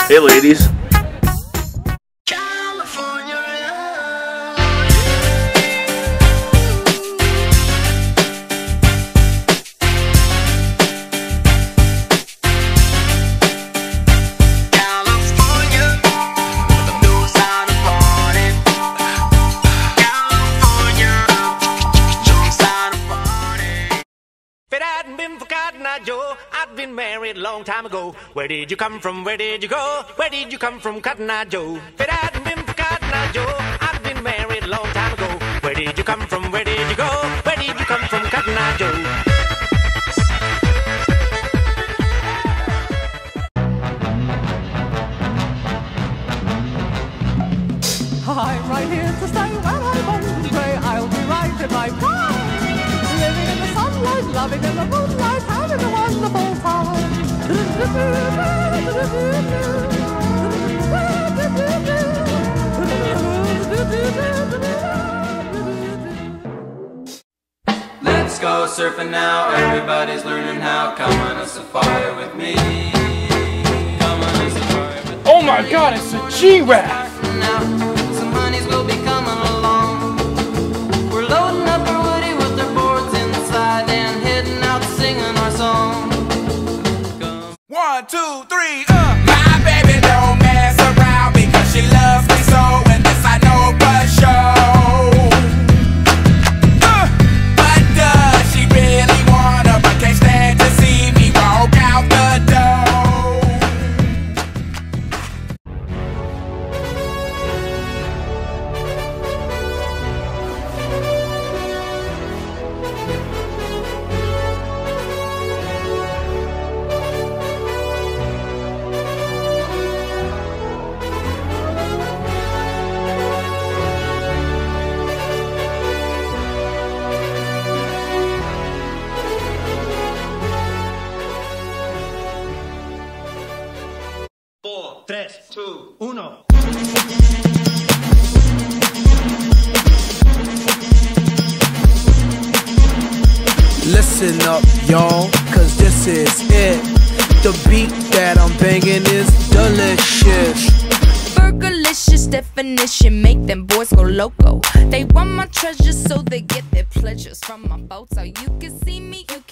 Hey ladies. Joe, I'd been married a long time ago. Where did you come from? Where did you go? Where did you come from, Cotton Eye Joe? If it hadn't been for Cotton Eye Joe, I'd been married a long time ago. Where did you come from? Where did you go? Where did you come from, Cotton Eye Joe? I'm right here to stay when I'm old grey. I'll be right in my prime, living in the sunlight, loving in the moonlight, having a wonderful time. Let's go surfing now, everybody's learning how. Come on a safari with me. Come on a safari with me. Oh my god, it's a G-Raff! Now, some honeys will be coming along. We're loading up our woody with their boards inside and heading out singing our song. 1, 2, 3, My baby don't mess around because she loves me so, and this I know for sure. But does she really wanna, but can't stand to see me walk out the door? Listen up, y'all, cause this is it. The beat that I'm banging is delicious. Burgerlicious definition, make them boys go loco. They want my treasures so they get their pleasures from my boat. So you can see me, you can